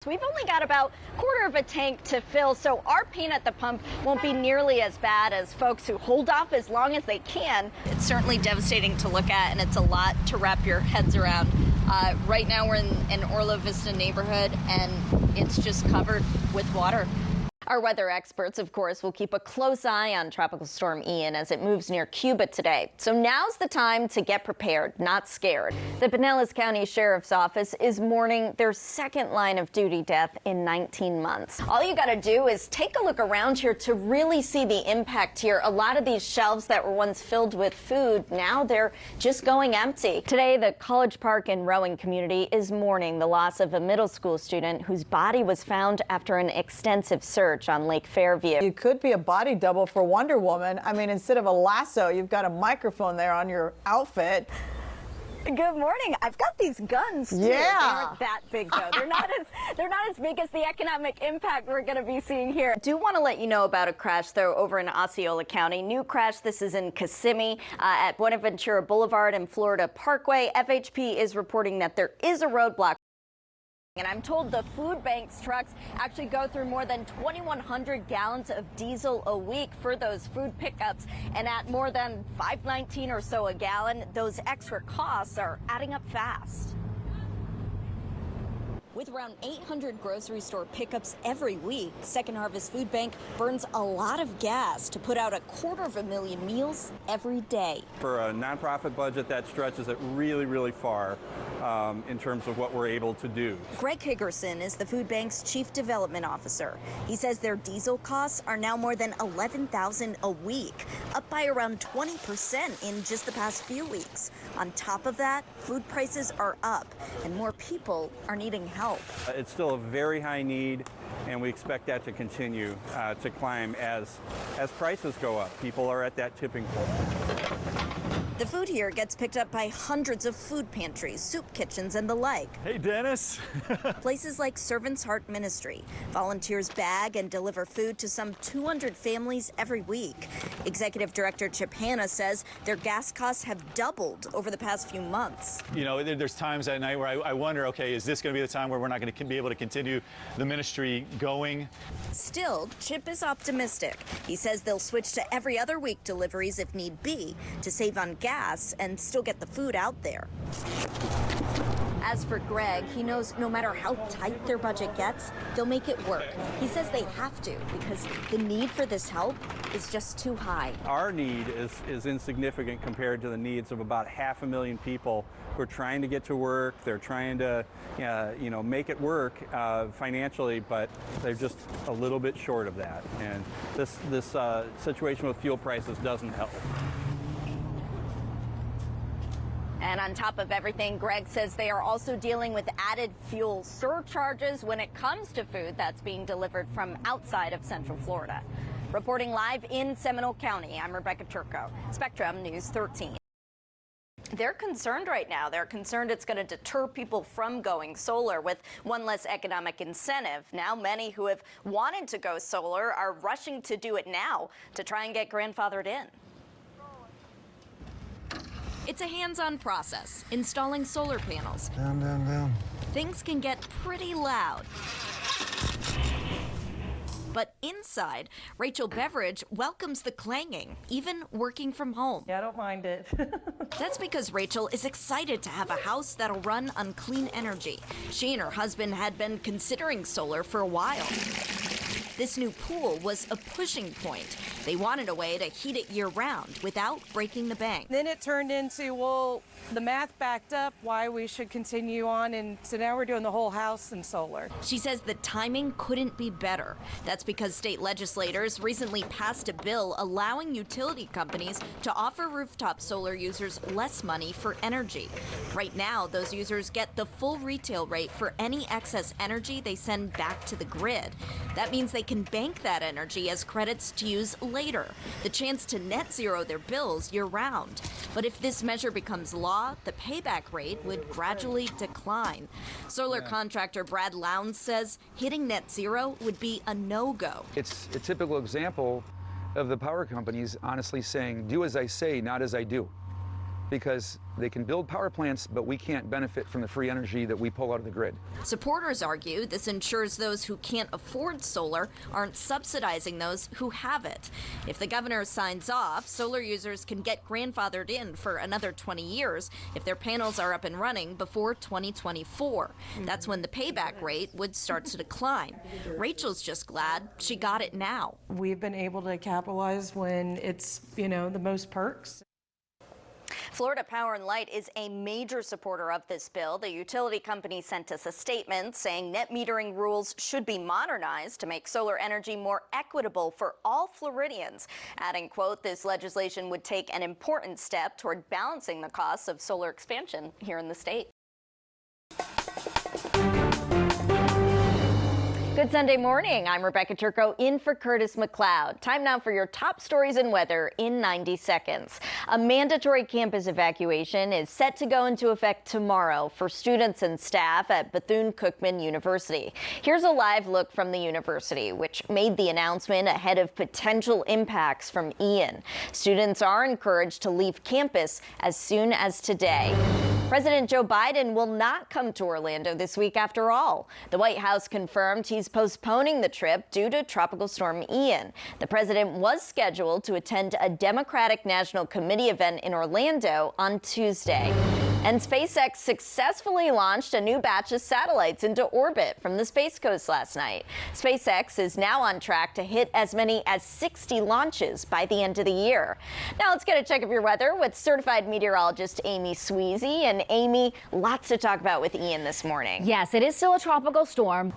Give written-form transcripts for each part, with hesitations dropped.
We've only got about a quarter of a tank to fill, so our pain at the pump won't be nearly as bad as folks who hold off as long as they can. It's certainly devastating to look at, and it's a lot to wrap your heads around. Right now we're in an Orla Vista neighborhood, and it's just covered with water. Our weather experts, of course, will keep a close eye on Tropical Storm Ian as it moves near Cuba today. So now's the time to get prepared, not scared. The Pinellas County Sheriff's Office is mourning their second line of duty death in 19 months. All you got to do is take a look around here to really see the impact here. A lot of these shelves that were once filled with food, now they're just going empty. Today, the College Park and Rowing community is mourning the loss of a middle school student whose body was found after an extensive search on Lake Fairview. You could be a body double for Wonder Woman. I mean, instead of a lasso, you've got a microphone there on your outfit. Good morning. I've got these guns too. Yeah. They aren't that big though. They're not as big as the economic impact we're going to be seeing here. I do want to let you know about a crash though over in Osceola County. New crash. This is in Kissimmee at Buenaventura Boulevard and Florida Parkway. FHP is reporting that there is a roadblock. And I'm told the food bank's trucks actually go through more than 2,100 gallons of diesel a week for those food pickups. And at more than $5.19 or so a gallon, those extra costs are adding up fast. With around 800 grocery store pickups every week, Second Harvest Food Bank burns a lot of gas to put out 250,000 meals every day. For a nonprofit budget, that stretches it really, really far in terms of what we're able to do. Greg Higgerson is the food bank's chief development officer. He says their diesel costs are now more than $11,000 a week, up by around 20% in just the past few weeks. On top of that, food prices are up and more people are needing help. It's still a very high need, and we expect that to continue to climb as prices go up. People are at that tipping point. The food here gets picked up by hundreds of food pantries, soup kitchens, and the like. Hey, Dennis. Places like Servant's Heart Ministry. Volunteers bag and deliver food to some 200 families every week. Executive Director Chip Hanna says their gas costs have doubled over the past few months. You know, there's times at night where I wonder, okay, is this going to be the time where we're not going to be able to continue the ministry going? Still, Chip is optimistic. He says they'll switch to every other week deliveries if need be to save on gas and still get the food out there. As for Greg, he knows no matter how tight their budget gets, they'll make it work. He says they have to because the need for this help is just too high. Our need is insignificant compared to the needs of about 500,000 people who are trying to get to work. They're trying to, make it work financially, but they're just a little bit short of that. And this situation with fuel prices doesn't help. And on top of everything, Greg says they are also dealing with added fuel surcharges when it comes to food that's being delivered from outside of Central Florida. Reporting live in Seminole County, I'm Rebecca Turco, Spectrum News 13. They're concerned right now. They're concerned it's going to deter people from going solar with one less economic incentive. Now, many who have wanted to go solar are rushing to do it now to try and get grandfathered in. It's a hands-on process, installing solar panels. Down, down, down. Things can get pretty loud. But inside, Rachel Beveridge welcomes the clanging, even working from home. Yeah, I don't mind it. That's because Rachel is excited to have a house that'll run on clean energy. She and her husband had been considering solar for a while. This new pool was a pushing point. They wanted a way to heat it year-round without breaking the bank. Then it turned into, well, the math backed up why we should continue on, and so now we're doing the whole house in solar. She says the timing couldn't be better. That's because state legislators recently passed a bill allowing utility companies to offer rooftop solar users less money for energy. Right now, those users get the full retail rate for any excess energy they send back to the grid. That means they can bank that energy as credits to use later, the chance to net zero their bills year-round. But if this measure becomes law, the payback rate would gradually decline. Solar contractor Brad Lowndes says hitting net zero would be a no-go. It's a typical example of the power companies honestly saying, do as I say, not as I do. because they can build power plants, but we can't benefit from the free energy that we pull out of the grid. Supporters argue this ensures those who can't afford solar aren't subsidizing those who have it. If the governor signs off, solar users can get grandfathered in for another 20 years if their panels are up and running before 2024. That's when the payback rate would start to decline. Rachel's just glad she got it now. We've been able to capitalize when it's, the most perks. Florida Power and Light is a major supporter of this bill. The utility company sent us a statement saying net metering rules should be modernized to make solar energy more equitable for all Floridians. Adding, quote, this legislation would take an important step toward balancing the costs of solar expansion here in the state. Good Sunday morning. I'm Rebecca Turco in for Curtis McLeod. Time now for your top stories and weather in 90 seconds. A mandatory campus evacuation is set to go into effect tomorrow for students and staff at Bethune-Cookman University. Here's a live look from the university, which made the announcement ahead of potential impacts from Ian. Students are encouraged to leave campus as soon as today. President Joe Biden will not come to Orlando this week after all. The White House confirmed he's postponing the trip due to Tropical Storm Ian. The president was scheduled to attend a Democratic National Committee event in Orlando on Tuesday. And SpaceX successfully launched a new batch of satellites into orbit from the Space Coast last night. SpaceX is now on track to hit as many as 60 launches by the end of the year. Now let's get a check of your weather with certified meteorologist Amy Sweezy. And Amy, lots to talk about with Ian this morning. Yes, it is still a tropical storm.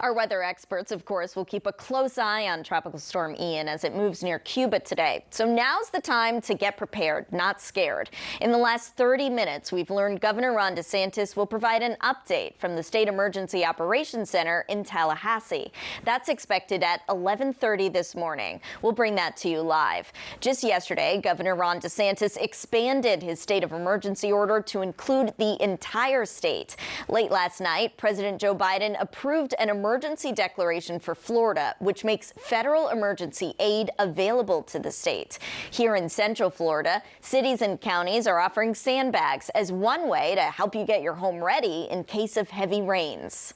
Our weather experts, of course, will keep a close eye on Tropical Storm Ian as it moves near Cuba today. So now's the time to get prepared, not scared. In the last 30 minutes, we've learned Governor Ron DeSantis will provide an update from the State Emergency Operations Center in Tallahassee. That's expected at 11:30 this morning. We'll bring that to you live. Just yesterday, Governor Ron DeSantis expanded his state of emergency order to include the entire state. Late last night, President Joe Biden approved an emergency declaration for Florida, which makes federal emergency aid available to the state. Here in Central Florida, cities and counties are offering sandbags as one way to help you get your home ready in case of heavy rains.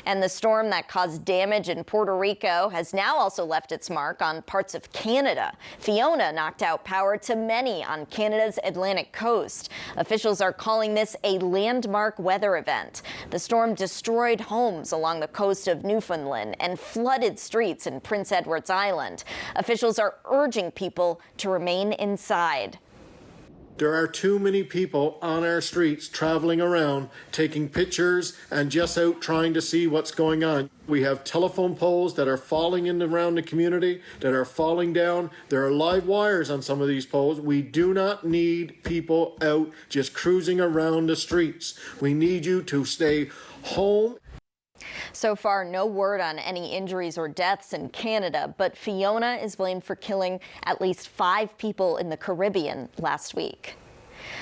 And the storm that caused damage in Puerto Rico has now also left its mark on parts of Canada. Fiona knocked out power to many on Canada's Atlantic coast. Officials are calling this a landmark weather event. The storm destroyed homes along the coast of Newfoundland and flooded streets in Prince Edward's Island. Officials are urging people to remain inside. There are too many people on our streets traveling around, taking pictures and just out trying to see what's going on. We have telephone poles that are falling in around the community, that are falling down. There are live wires on some of these poles. We do not need people out just cruising around the streets. We need you to stay home. So far, no word on any injuries or deaths in Canada, but Fiona is blamed for killing at least 5 people in the Caribbean last week.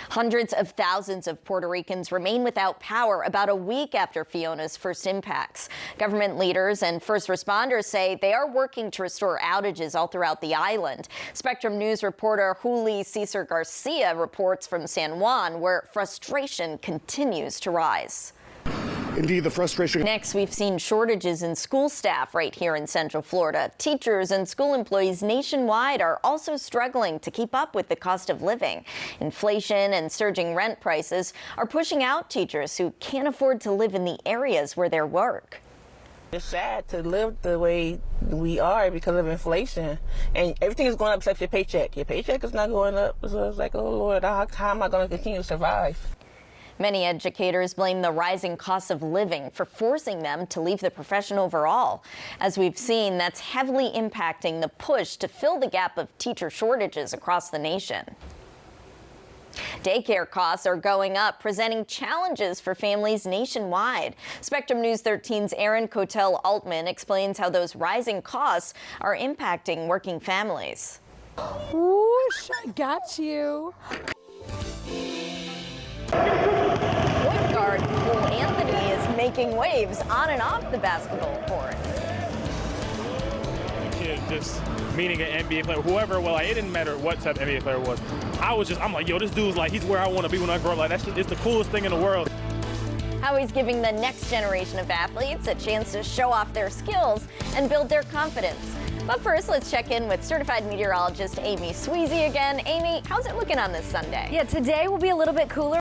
Hundreds of thousands of Puerto Ricans remain without power about a week after Fiona's first impacts. Government leaders and first responders say they are working to restore outages all throughout the island. Spectrum News reporter Juli Cesar Garcia reports from San Juan, where frustration continues to rise. Indeed, the frustration. Next, we've seen shortages in school staff right here in Central Florida. Teachers and school employees nationwide are also struggling to keep up with the cost of living. Inflation and surging rent prices are pushing out teachers who can't afford to live in the areas where they work. It's sad to live the way we are because of inflation, and everything is going up except your paycheck. Your paycheck is not going up, so it's like, oh Lord, how am I going to continue to survive? Many educators blame the rising cost of living for forcing them to leave the profession overall. As we've seen, that's heavily impacting the push to fill the gap of teacher shortages across the nation. Daycare costs are going up, presenting challenges for families nationwide. Spectrum News 13's Erin Cotel Altman explains how those rising costs are impacting working families. Whoosh, I got you. Point guard Cole Anthony is making waves on and off the basketball court. just meeting an NBA player, whoever. Well, like, it didn't matter what type of NBA player it was. I'm like, yo, this dude's like, he's where I want to be when I grow up. Like, it's the coolest thing in the world. How he's giving the next generation of athletes a chance to show off their skills and build their confidence. But first, let's check in with certified meteorologist Amy Sweezy again. Amy, how's it looking on this Sunday? Yeah, today will be a little bit cooler.